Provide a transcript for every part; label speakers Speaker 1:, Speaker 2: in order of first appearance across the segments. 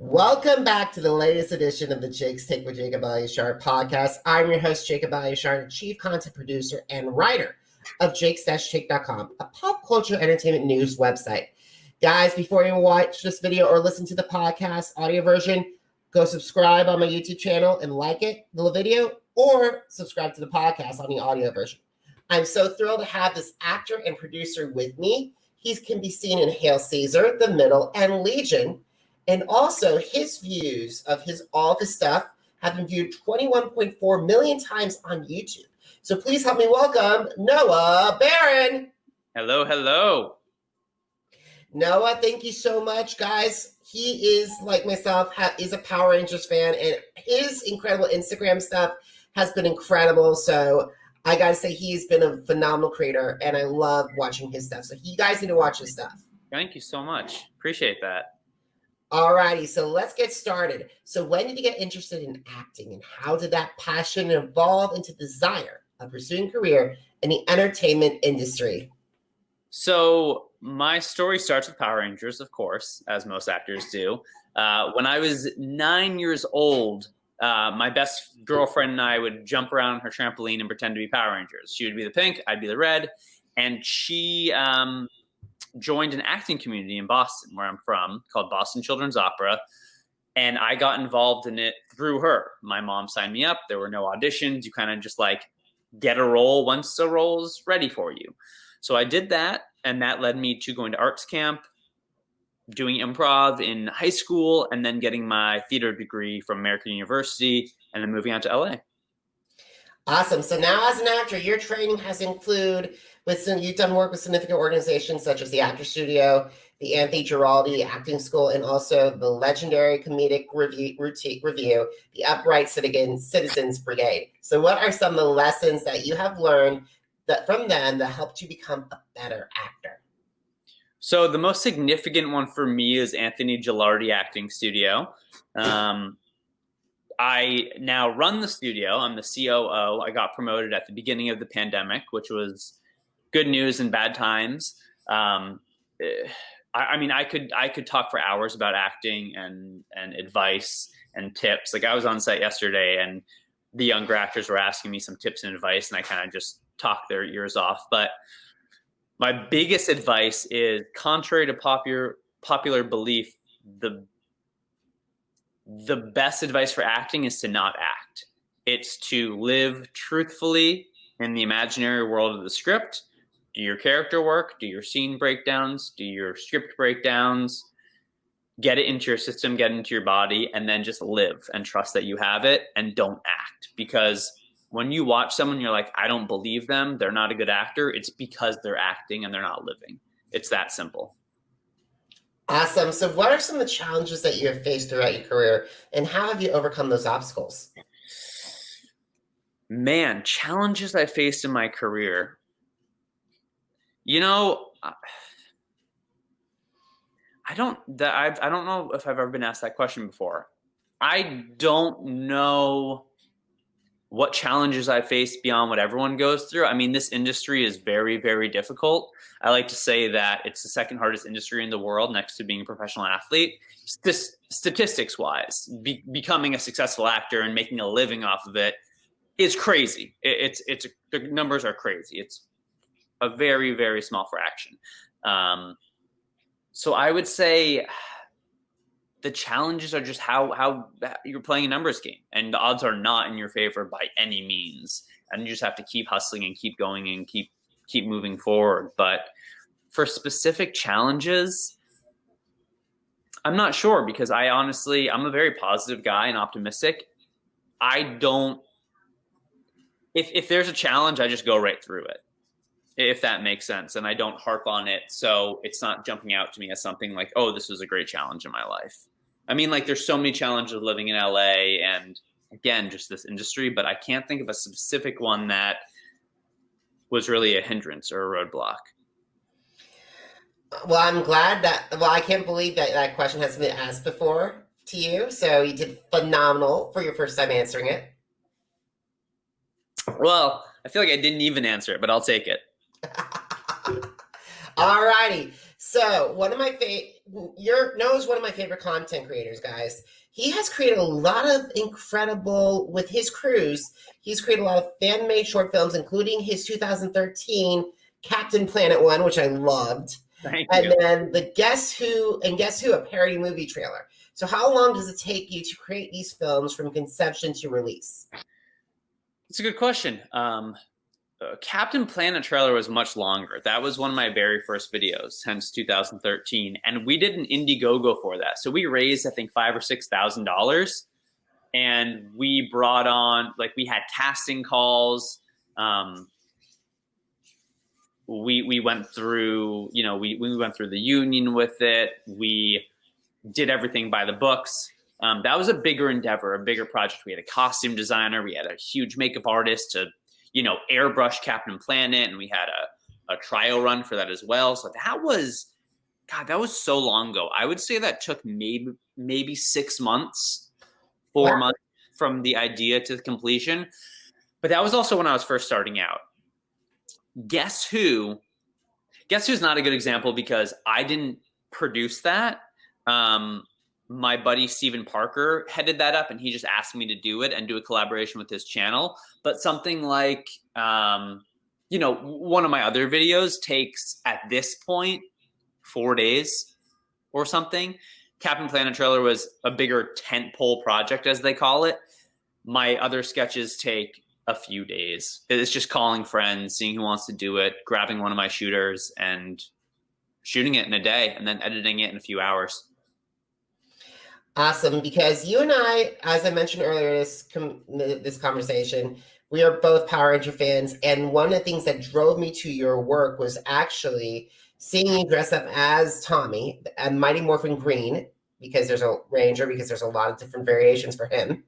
Speaker 1: Welcome back to the latest edition of the Jake's Take with Jacob Elyachar Podcast. I'm your host, Jacob Elyachar, Chief Content Producer and writer of jakes-take.com, a pop culture entertainment news website. Guys, before you watch this video or listen to the podcast audio version, go subscribe on my YouTube channel and like the video, or subscribe to the podcast on the audio version. I'm so thrilled to have this actor and producer with me. He can be seen in Hail Caesar, The Middle, and Legion. And also, his views of all of his stuff have been viewed 21.4 million times on YouTube. So please help me welcome Noah Barron.
Speaker 2: Hello, hello.
Speaker 1: Noah, thank you so much, guys. He is, like myself, is a Power Rangers fan, and his incredible Instagram stuff has been incredible. So I got to say, he's been a phenomenal creator, and I love watching his stuff. So you guys need to watch his stuff.
Speaker 2: Thank you so much. Appreciate that.
Speaker 1: Alrighty, so let's get started. So when did you get interested in acting, and how did that passion evolve into desire of pursuing a career in the entertainment industry?
Speaker 2: So my story starts with Power Rangers, of course, as most actors do. When I was 9 years old, my best girlfriend and I would jump around on her trampoline and pretend to be Power Rangers. She would be the pink, I'd be the red, and she joined an acting community in Boston, where I'm from, called Boston Children's Opera, and I got involved in it through her. My mom signed me up. There were no auditions. You kind of just get a role once the role is ready for you. So I did that, and that led me to going to arts camp, doing improv in high school, and then getting my theater degree from American University, and then moving out to LA.
Speaker 1: Awesome. So now as an actor, your training has included you've done work with significant organizations such as the Acting Studio, the Anthony Gilardi Acting School, and also the legendary comedic review, the Upright Citizens Brigade. So what are some of the lessons that you have learned from them that helped you become a better actor?
Speaker 2: So the most significant one for me is Anthony Gilardi Acting Studio. I now run the studio. I'm the COO. I got promoted at the beginning of the pandemic, which was good news and bad times. I could talk for hours about acting and advice and tips. I was on set yesterday, and the younger actors were asking me some tips and advice, and I kind of just talked their ears off. But my biggest advice is, contrary to popular belief, the best advice for acting is to not act. It's to live truthfully in the imaginary world of the script. Do your character work, do your scene breakdowns, do your script breakdowns, get it into your system, get it into your body, and then just live and trust that you have it, and don't act. Because when you watch someone, you're like, I don't believe them, they're not a good actor, it's because they're acting and they're not living. It's that simple.
Speaker 1: Awesome. So what are some of the challenges that you have faced throughout your career, and how have you overcome those obstacles?
Speaker 2: Man, challenges I faced in my career. I don't know if I've ever been asked that question before. I don't know what challenges I faced beyond what everyone goes through. I mean, this industry is very, very difficult. I like to say that it's the second hardest industry in the world, next to being a professional athlete. Statistics wise, becoming a successful actor and making a living off of it is crazy. The numbers are crazy. It's a very, very small fraction. So I would say the challenges are just how you're playing a numbers game, and the odds are not in your favor by any means. And you just have to keep hustling and keep going and keep moving forward. But for specific challenges, I'm not sure, because I'm a very positive guy and optimistic. If there's a challenge, I just go right through it, if that makes sense. And I don't harp on it. So it's not jumping out to me as something like, oh, this was a great challenge in my life. I mean, there's so many challenges living in LA and, again, just this industry, but I can't think of a specific one that was really a hindrance or a roadblock.
Speaker 1: Well, I'm glad I can't believe that question hasn't been asked before to you. So you did phenomenal for your first time answering it.
Speaker 2: Well, I feel like I didn't even answer it, but I'll take it.
Speaker 1: All righty. So Noah's one of my favorite content creators, guys. He has created a lot of incredible, with his crews, he's created a lot of fan-made short films, including his 2013 Captain Planet one, which I loved.
Speaker 2: Thank
Speaker 1: and
Speaker 2: you.
Speaker 1: then the Guess Who, a parody movie trailer. So how long does it take you to create these films from conception to release?
Speaker 2: It's a good question. Captain Planet trailer was much longer. That was one of my very first videos, hence 2013, and we did an Indiegogo for that. So we raised, I think, $5,000 or $6,000, and we brought on, like, we had casting calls. We went through, we went through the union with it. We did everything by the books. That was a bigger endeavor, a bigger project. We had a costume designer. We had a huge makeup artist to airbrush Captain Planet, and we had a trial run for that as well. So that was so long ago. I would say that took maybe 6 months, 4 months from the idea to the completion. But that was also when I was first starting out. Guess Who's not a good example because I didn't produce that. My buddy Steven Parker headed that up, and he just asked me to do it and do a collaboration with his channel. But something like, one of my other videos takes, at this point, 4 days or something. Captain Planet trailer was a bigger tentpole project, as they call it. My other sketches take a few days. It's just calling friends, seeing who wants to do it, grabbing one of my shooters, and shooting it in a day, and then editing it in a few hours.
Speaker 1: Awesome, because you and I, as I mentioned earlier in this conversation, we are both Power Ranger fans, and one of the things that drove me to your work was actually seeing you dress up as Tommy, and Mighty Morphin Green, because there's a Ranger, because there's a lot of different variations for him.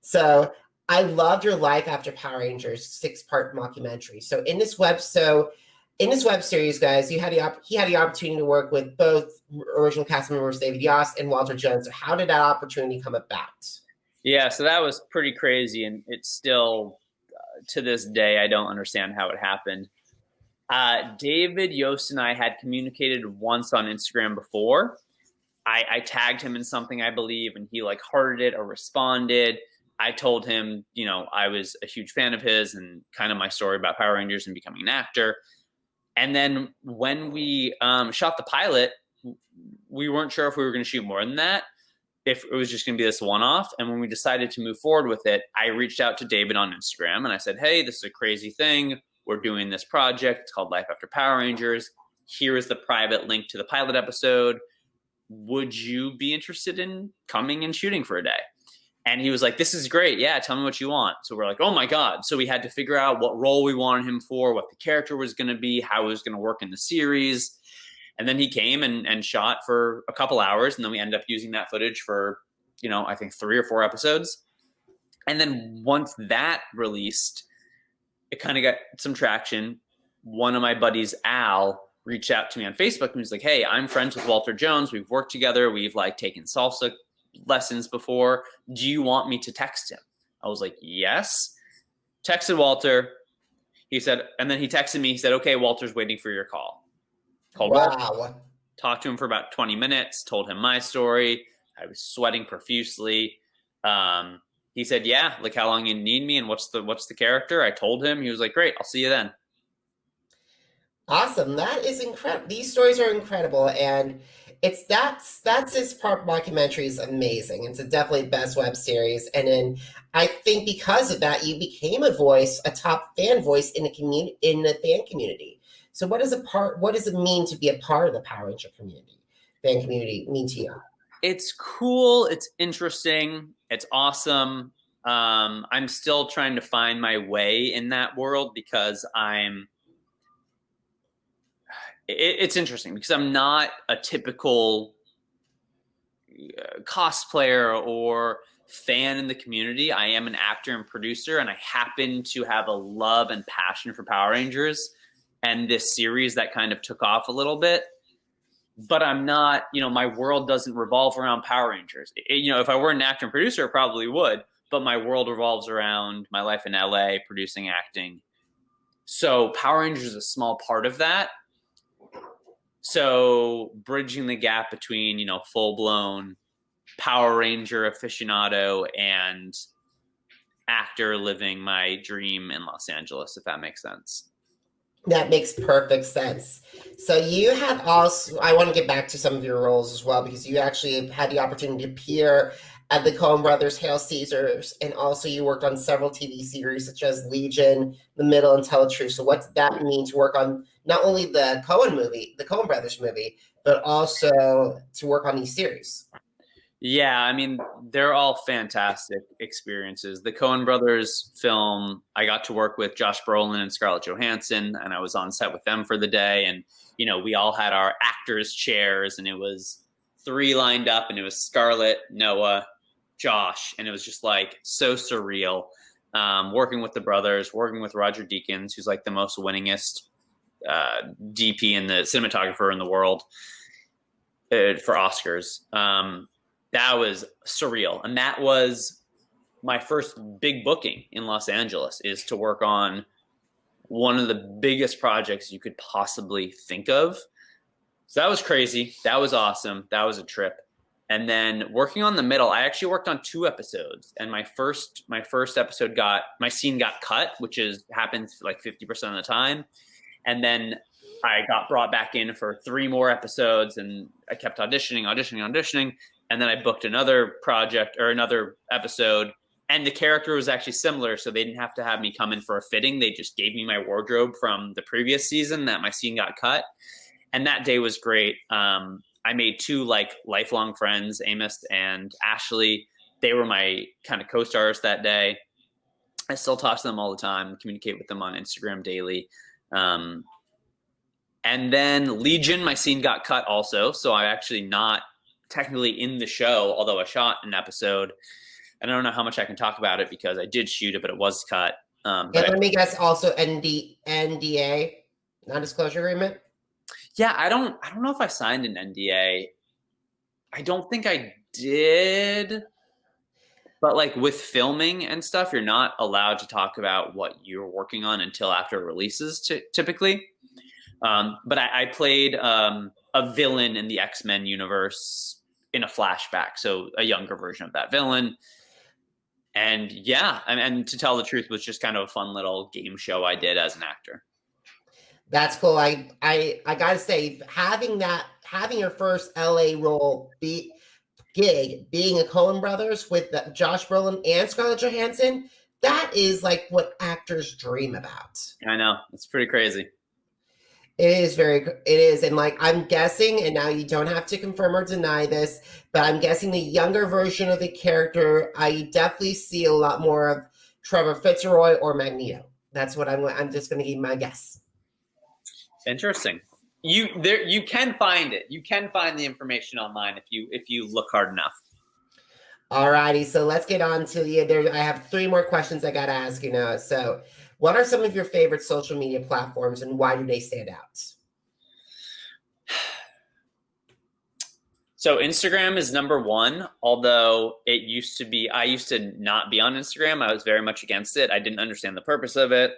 Speaker 1: So I loved your Life After Power Rangers 6-part mockumentary. So in this web series, guys, he had the opportunity to work with both original cast members David Yost and Walter Jones. So how did that opportunity come about?
Speaker 2: Yeah, so that was pretty crazy, and it's still, to this day, I don't understand how it happened. David Yost and I had communicated once on Instagram before. I tagged him in something, I believe, and he hearted it or responded. I told him, I was a huge fan of his and kind of my story about Power Rangers and becoming an actor. And then when we shot the pilot, we weren't sure if we were going to shoot more than that, if it was just going to be this one-off. And when we decided to move forward with it, I reached out to David on Instagram and I said, hey, this is a crazy thing. We're doing this project. It's called Life After Power Rangers. Here is the private link to the pilot episode. Would you be interested in coming and shooting for a day? And he was like, this is great. Yeah, tell me what you want. So we're like, oh my God. So we had to figure out what role we wanted him for, what the character was going to be, how it was going to work in the series. And then he came and shot for a couple hours. And then we ended up using that footage for, I think 3 or 4 episodes. And then once that released, it kind of got some traction. One of my buddies, Al, reached out to me on Facebook and was like, hey, I'm friends with Walter Jones. We've worked together. We've taken salsa lessons before. Do you want me to text him? I was like, yes. Texted Walter. He said, and then he texted me. He said, okay, Walter's waiting for your call. Called Walter. Talked to him for about 20 minutes, told him my story. I was sweating profusely. He said, yeah, how long you need me and what's the character? I told him. He was like, great, I'll see you then.
Speaker 1: Awesome. That is incredible. These stories are incredible, and that's his part. Mockumentary is amazing. It's definitely best web series, and then I think because of that, you became a top fan voice in the fan community. So what does it mean to be a part of the Power Ranger fan community mean to you?
Speaker 2: It's cool. It's interesting. It's awesome. I'm still trying to find my way in that world because it's interesting because I'm not a typical cosplayer or fan in the community. I am an actor and producer, and I happen to have a love and passion for Power Rangers and this series that kind of took off a little bit. But I'm not, my world doesn't revolve around Power Rangers. If I were an actor and producer, it probably would. But my world revolves around my life in LA, producing, acting. So Power Rangers is a small part of that. So bridging the gap between, you know, full-blown Power Ranger aficionado and actor living my dream in Los Angeles, if that makes sense.
Speaker 1: That makes perfect sense. So you have also, I want to get back to some of your roles as well, because you actually had the opportunity to appear at the Coen Brothers Hail Caesars, and also you worked on several TV series such as Legion, The Middle, and Tell the Truth. So what does that mean to work on not only the Coen Brothers movie, but also to work on these series?
Speaker 2: Yeah, I mean, they're all fantastic experiences. The Coen Brothers film, I got to work with Josh Brolin and Scarlett Johansson, and I was on set with them for the day. And, you know, we all had our actors' chairs, and it was 3 lined up, and it was Scarlett, Noah, Josh, and it was just like so surreal. Working with the brothers, working with Roger Deakins, who's like the most winningest DP and the cinematographer in the world for Oscars. That was surreal. And that was my first big booking in Los Angeles, is to work on one of the biggest projects you could possibly think of. So that was crazy. That was awesome. That was a trip. And then working on The Middle, I actually worked on 2 episodes. And my first episode my scene got cut, which happens like 50% of the time. And then I got brought back in for 3 more episodes, and I kept auditioning. And then I booked another project or another episode, and the character was actually similar. So they didn't have to have me come in for a fitting. They just gave me my wardrobe from the previous season that my scene got cut. And that day was great. I made 2 like lifelong friends, Amos and Ashley. They were my kind of co-stars that day. I still talk to them all the time, communicate with them on Instagram daily. And then Legion, my scene got cut also. So I'm actually not technically in the show, although I shot an episode. And I don't know how much I can talk about it because I did shoot it, but it was cut.
Speaker 1: And let me guess, also NDA, non-disclosure agreement?
Speaker 2: Yeah, I don't know if I signed an NDA. I don't think I did. But like with filming and stuff, you're not allowed to talk about what you're working on until after it releases, typically. But I played a villain in the X-Men universe in a flashback, so a younger version of that villain. And yeah, and to tell the truth, was just kind of a fun little game show I did as an actor.
Speaker 1: That's cool. I gotta say, having your first LA role gig, being a Coen Brothers with Josh Brolin and Scarlett Johansson, that is like what actors dream about.
Speaker 2: I know, it's pretty crazy.
Speaker 1: It is. And like, I'm guessing, and now you don't have to confirm or deny this, but I'm guessing the younger version of the character, I definitely see a lot more of Trevor Fitzroy or Magneto. That's what I'm just going to give my guess.
Speaker 2: Interesting. You can find it. You can find the information online if you look hard enough.
Speaker 1: Alrighty, so let's get on to I have 3 more questions I got to ask you now. So, what are some of your favorite social media platforms, and why do they stand out? So Instagram is number 1, although I used to not be on Instagram. I was very much against it. I didn't understand the purpose of it.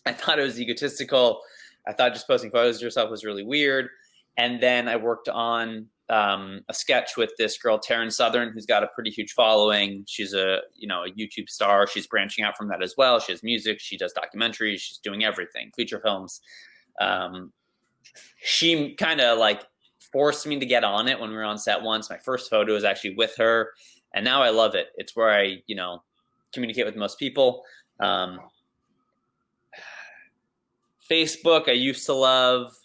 Speaker 1: I thought it was egotistical. I thought just posting photos of yourself was really weird. And then I worked on a sketch with this girl, Taryn Southern, who's got a pretty huge following. She's a YouTube star. She's branching out from that as well. She has music. She does documentaries. She's doing everything, feature films. She kind of like forced me to get on it when we were on set once. My first photo was actually with her, and now I love it. It's where I, communicate with most people. Facebook, I used to love,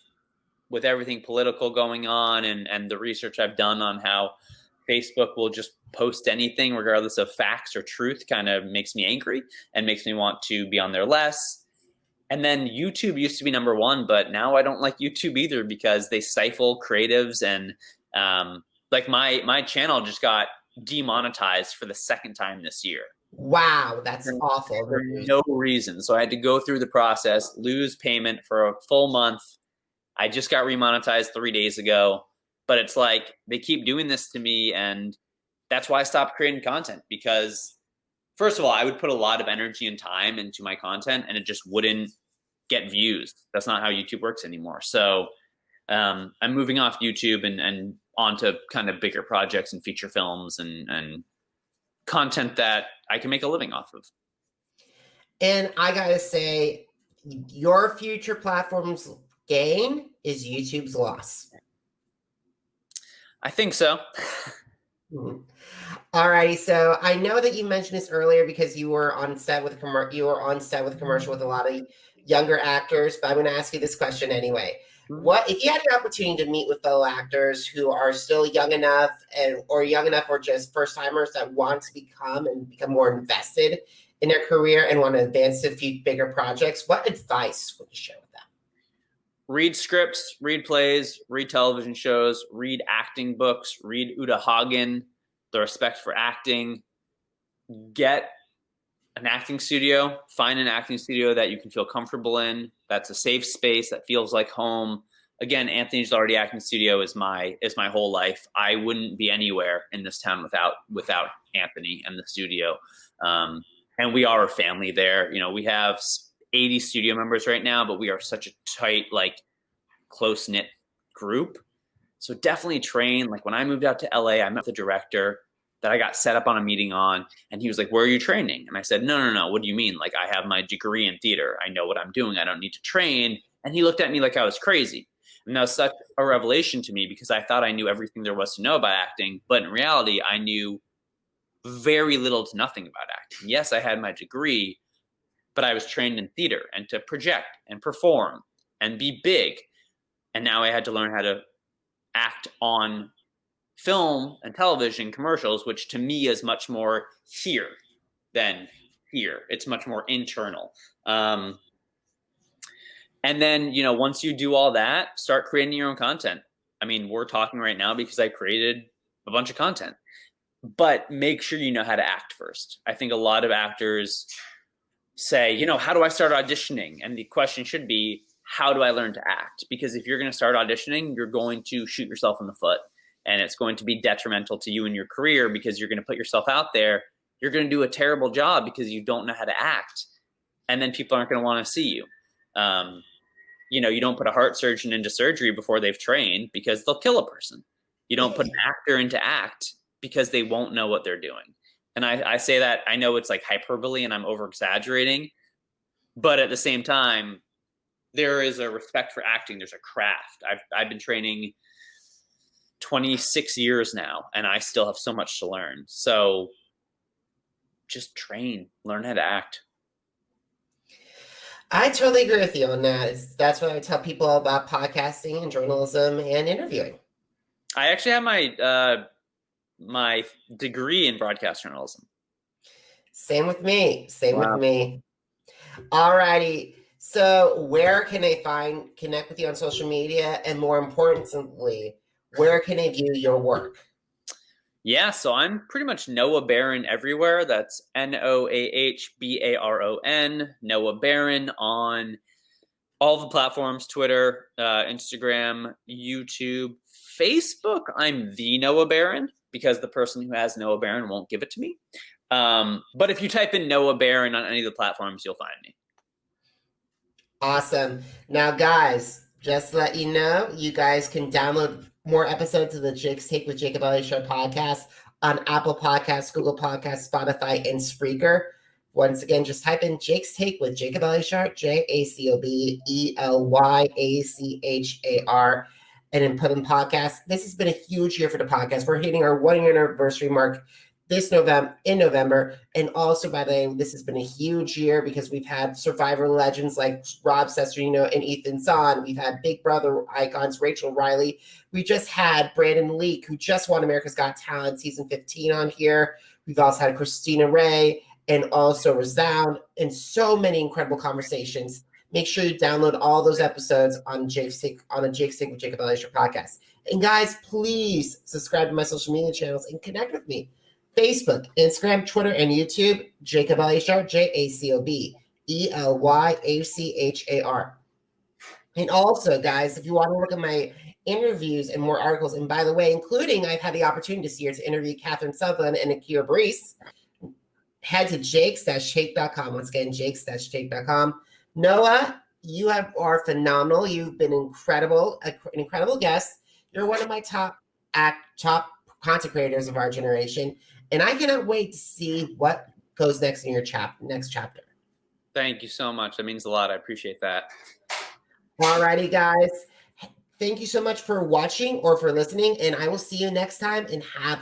Speaker 1: with everything political going on and the research I've done on how Facebook will just post anything regardless of facts or truth, kind of makes me angry and makes me want to be on there less. And then YouTube used to be number 1, but now I don't like YouTube either because they stifle creatives, and like my channel just got demonetized for the 2nd time this year. Wow, that's awful.
Speaker 2: For no reason. So I had to go through the process, lose payment for a full month. I just got remonetized 3 days ago, but it's like they keep doing this to me, and that's why I stopped creating content, because first of all, I would put a lot of energy and time into my content and it just wouldn't get views. That's not how YouTube works anymore. So I'm moving off YouTube and onto kind of bigger projects and feature films and content that I can make a living off of.
Speaker 1: And I gotta say, your future platform's gain is YouTube's loss.
Speaker 2: I think so.
Speaker 1: All righty. So I know that you mentioned this earlier because you were on set with commercial with a lot of younger actors, but I'm going to ask you this question anyway. What if you had an opportunity to meet with fellow actors who are still young enough or just first timers that want to become more invested in their career and want to advance to a few bigger projects? What advice would you share with them?
Speaker 2: Read scripts, read plays, read television shows, read acting books, read Uta Hagen, The Respect for Acting. Get an acting studio, find an acting studio that you can feel comfortable in, that's a safe space, that feels like home. Again, Anthony Gilardi Acting Studio is my whole life. I wouldn't be anywhere in this town without Anthony and the studio. And we are a family there. You know, we have 80 studio members right now, but we are such a tight, like, close-knit group. So definitely train. Like, when I moved out to LA, I met the director that I got set up on a meeting on, and he was like, "Where are you training?" And I said, no, what do you mean? Like, I have my degree in theater. I know what I'm doing. I don't need to train. And he looked at me like I was crazy. And that was such a revelation to me because I thought I knew everything there was to know about acting, but in reality, I knew very little to nothing about acting. Yes, I had my degree, but I was trained in theater and to project and perform and be big. And now I had to learn how to act on film and television commercials, which to me is much more here than here. It's much more internal. And then, you know, once you do all that, start creating your own content. I mean, we're talking right now because I created a bunch of content, but make sure you know how to act first. I think a lot of actors say, you know, how do I start auditioning? And the question should be, how do I learn to act? Because if you're going to start auditioning, you're going to shoot yourself in the foot, and it's going to be detrimental to you and your career because you're going to put yourself out there. You're going to do a terrible job because you don't know how to act, and then people aren't going to want to see you. You know, you don't put a heart surgeon into surgery before they've trained because they'll kill a person. You don't put an actor into act because they won't know what they're doing. And I say that, I know it's like hyperbole and I'm over exaggerating, but at the same time, there is a respect for acting. There's a craft. I've been training 26 years now, and I still have so much to learn. So just train, learn how to act.
Speaker 1: I totally agree with you on that. That's what I tell people about podcasting and journalism and interviewing.
Speaker 2: I actually have my degree in broadcast journalism.
Speaker 1: Same with me. With me. All righty. So where can they connect with you on social media? And more importantly, where can they view your work?
Speaker 2: Yeah, so I'm pretty much Noah Baron everywhere. That's NOAHBARON, Noah Baron, on all the platforms, Twitter, Instagram, YouTube, Facebook. I'm the Noah Baron because the person who has Noah Baron won't give it to me. But if you type in Noah Baron on any of the platforms, you'll find me.
Speaker 1: Awesome. Now, guys, just to let you know, you guys can download more episodes of the Jake's Take with Jacob Elyachar podcast on Apple Podcasts, Google Podcasts, Spotify, and Spreaker. Once again, just type in Jake's Take with Jacob Elyachar, JACOBELYACHAR, and then put in podcast. This has been a huge year for the podcast. We're hitting our 1 year anniversary mark in November. And also, by the way, this has been a huge year because we've had Survivor legends like Rob Cesternino and Ethan Zahn. We've had Big Brother icons, Rachel Riley. We just had Brandon Leak, who just won America's Got Talent season 15 on here. We've also had Christina Ray and also Resound, and so many incredible conversations. Make sure you download all those episodes on Jake's Take with Jacob Elyachar podcast. And guys, please subscribe to my social media channels and connect with me. Facebook, Instagram, Twitter, and YouTube, Jacob Elyachar, JACOBELYACHAR. And also, guys, if you want to look at my interviews and more articles, and by the way, including I've had the opportunity this year to interview Catherine Sutherland and Akira Brees, head to jakes-take.com. Once again, jakes-take.com. Noah, you are phenomenal. You've been incredible, an incredible guest. You're one of my top content creators of our generation, and I cannot wait to see what goes next in your next chapter.
Speaker 2: Thank you so much. That means a lot. I appreciate that.
Speaker 1: Alrighty, guys. Thank you so much for watching or for listening, and I will see you next time, and have